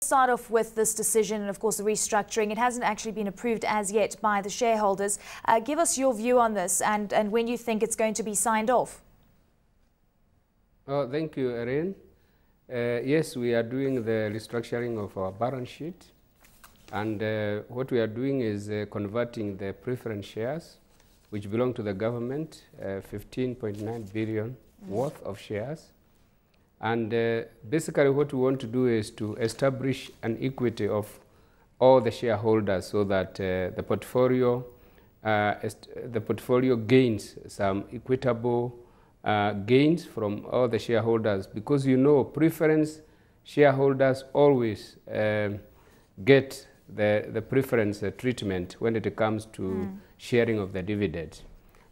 Start off with this decision and of course the restructuring. It hasn't actually been approved as yet by the shareholders. Give us your view on this and when you think it's going to be signed off. Oh, thank you, Erin. Yes, we are doing the restructuring of our balance sheet, and what we are doing is converting the preference shares which belong to the government, 15.9 billion worth of shares. And basically what we want to do is to establish an equity of all the shareholders so that the portfolio gains some equitable gains from all the shareholders, because you know preference shareholders always get the preference treatment when it comes to sharing of the dividend.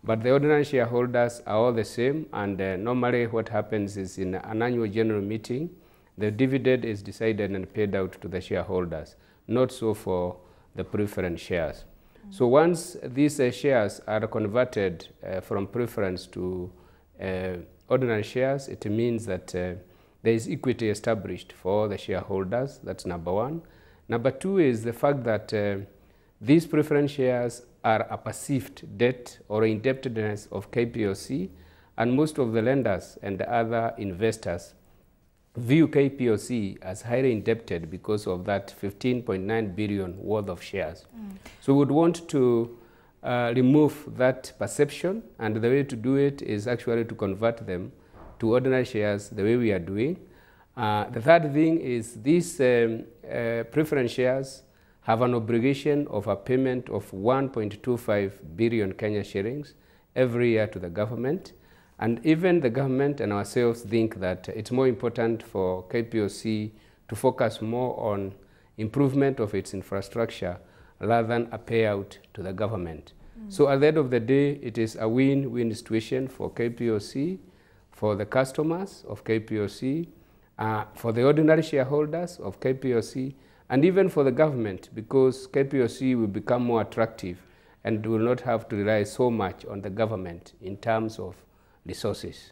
But the ordinary shareholders are all the same, and normally what happens is in an annual general meeting, the dividend is decided and paid out to the shareholders, not so for the preference shares. So once these shares are converted from preference to ordinary shares, it means that there is equity established for the shareholders. That's number one. Number two is the fact that these preference shares are a perceived debt or indebtedness of KPLC, and most of the lenders and the other investors view KPLC as highly indebted because of that 15.9 billion worth of shares. So we would want to remove that perception, and the way to do it is actually to convert them to ordinary shares the way we are doing. The third thing is these preference shares have an obligation of a payment of 1.25 billion Kenya shillings every year to the government. And even the government and ourselves think that it's more important for KPLC to focus more on improvement of its infrastructure rather than a payout to the government. So at the end of the day, it is a win-win situation for KPLC, for the customers of KPLC, for the ordinary shareholders of KPLC, and even for the government, because KPLC will become more attractive and will not have to rely so much on the government in terms of resources.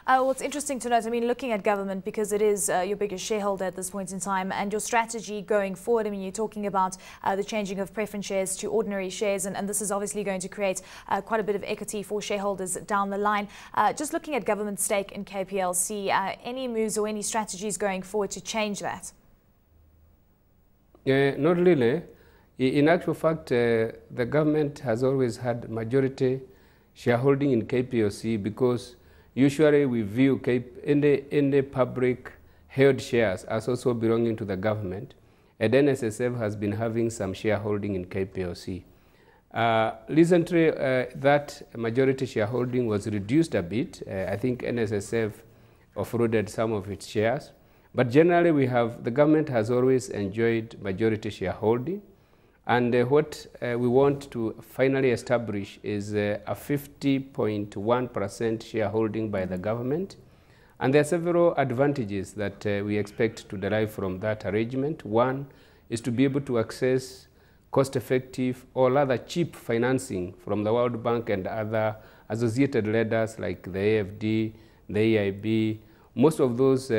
Well, it's interesting to note, I mean, looking at government, because it is your biggest shareholder at this point in time, and your strategy going forward, I mean, you're talking about the changing of preference shares to ordinary shares, and this is obviously going to create quite a bit of equity for shareholders down the line. Just looking at government stake in KPLC, any moves or any strategies going forward to change that? Not really. In actual fact, the government has always had majority shareholding in KPLC, because usually we view any public held shares as also belonging to the government, and NSSF has been having some shareholding in KPLC. Recently, that majority shareholding was reduced a bit. I think NSSF offloaded some of its shares. But generally, the government has always enjoyed majority shareholding. And what we want to finally establish is a 50.1% shareholding by the government. And there are several advantages that we expect to derive from that arrangement. One is to be able to access cost-effective or rather cheap financing from the World Bank and other associated lenders like the AFD, the EIB. Most of those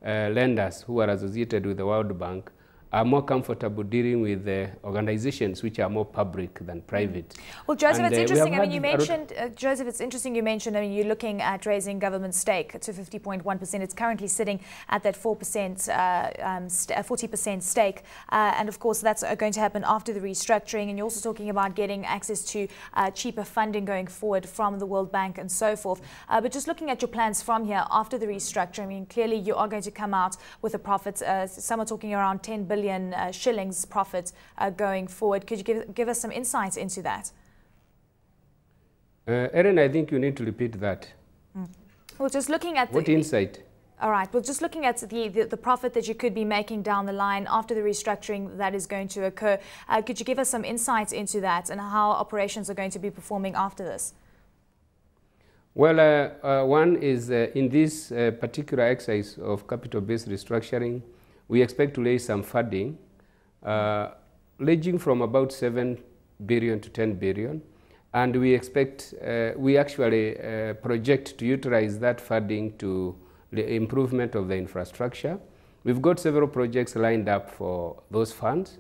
lenders who are associated with the World Bank are more comfortable dealing with organizations which are more public than private. Well, Joseph, it's interesting. I mean, you mentioned, Joseph, it's interesting you mentioned, I mean, you're looking at raising government stake to 50.1%. It's currently sitting at that 40% stake. And of course, that's going to happen after the restructuring. And you're also talking about getting access to cheaper funding going forward from the World Bank and so forth. But just looking at your plans from here after the restructuring, I mean, clearly you are going to come out with a profit. Some are talking around 10 billion shillings profit going forward. Could you give us some insights into that? Erin, I think you need to repeat that. Well, just looking at what insight? All right. Well, just looking at the profit that you could be making down the line after the restructuring that is going to occur, could you give us some insights into that and how operations are going to be performing after this? Well, one is in this particular exercise of capital-based restructuring, we expect to raise some funding, ranging from about 7 billion to 10 billion. And we expect, we actually project to utilize that funding to the improvement of the infrastructure. we've got several projects lined up for those funds.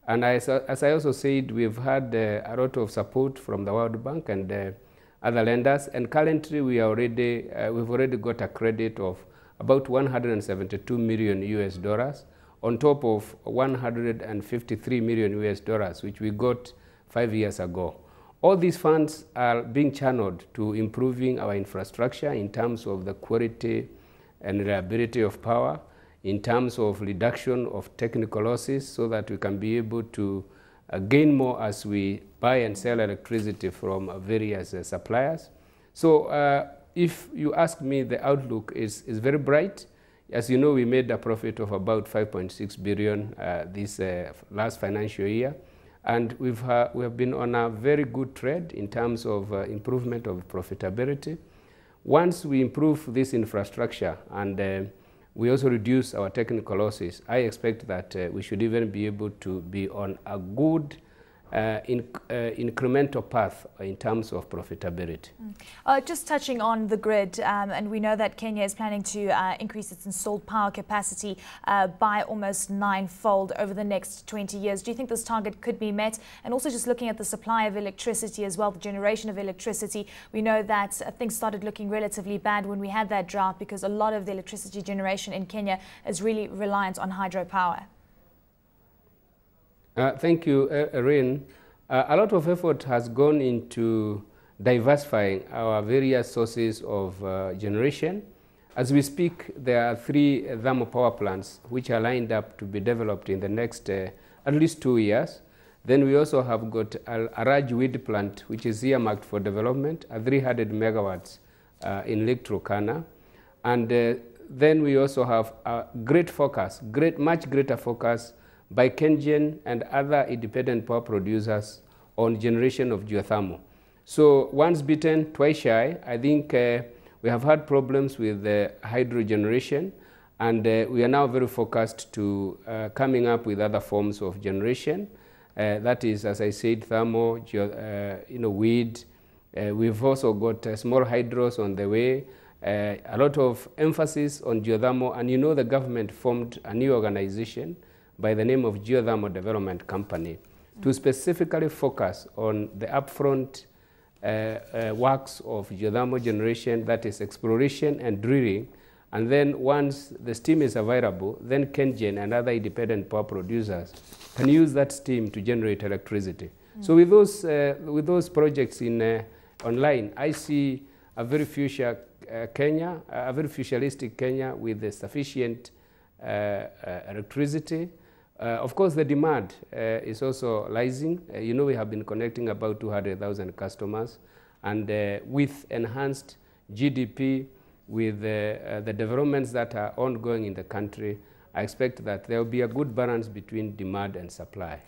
And as I also said, we've had a lot of support from the World Bank and other lenders. And currently, we've already got a credit of about 172 million US dollars on top of 153 million US dollars, which we got 5 years ago. All these funds are being channeled to improving our infrastructure in terms of the quality and reliability of power, in terms of reduction of technical losses, so that we can be able to gain more as we buy and sell electricity from various suppliers. So if you ask me, the outlook is very bright. As you know, we made a profit of about 5.6 billion this last financial year. And we have been on a very good trend in terms of improvement of profitability. Once we improve this infrastructure and we also reduce our technical losses, I expect that we should even be able to be on a good incremental path in terms of profitability. Just touching on the grid, and we know that Kenya is planning to increase its installed power capacity by almost 9-fold over the next 20 years. Do you think this target could be met? And also just looking at the supply of electricity as well, the generation of electricity, we know that things started looking relatively bad when we had that drought because a lot of the electricity generation in Kenya is really reliant on hydropower. Thank you, Erin. A lot of effort has gone into diversifying our various sources of generation. As we speak, there are 3 thermal power plants which are lined up to be developed in the next at least 2 years. Then we also have got a large wind plant which is earmarked for development, 300 megawatts in Lake Turkana. And then we also have a much greater focus by KenGen and other independent power producers on generation of geothermal. So once bitten, twice shy. I think we have had problems with hydro generation, and we are now very focused to coming up with other forms of generation. That is, as I said, thermal, wind. We've also got small hydros on the way. A lot of emphasis on geothermal, and the government formed a new organization by the name of Geothermal Development Company to specifically focus on the upfront works of geothermal generation, that is exploration and drilling. And then once the steam is available, then KenGen and other independent power producers can use that steam to generate electricity. So with those projects online, I see a very future Kenya, a very futuristic Kenya with sufficient electricity. Of course, the demand is also rising. We have been connecting about 200,000 customers, and with enhanced GDP, with the developments that are ongoing in the country, I expect that there will be a good balance between demand and supply.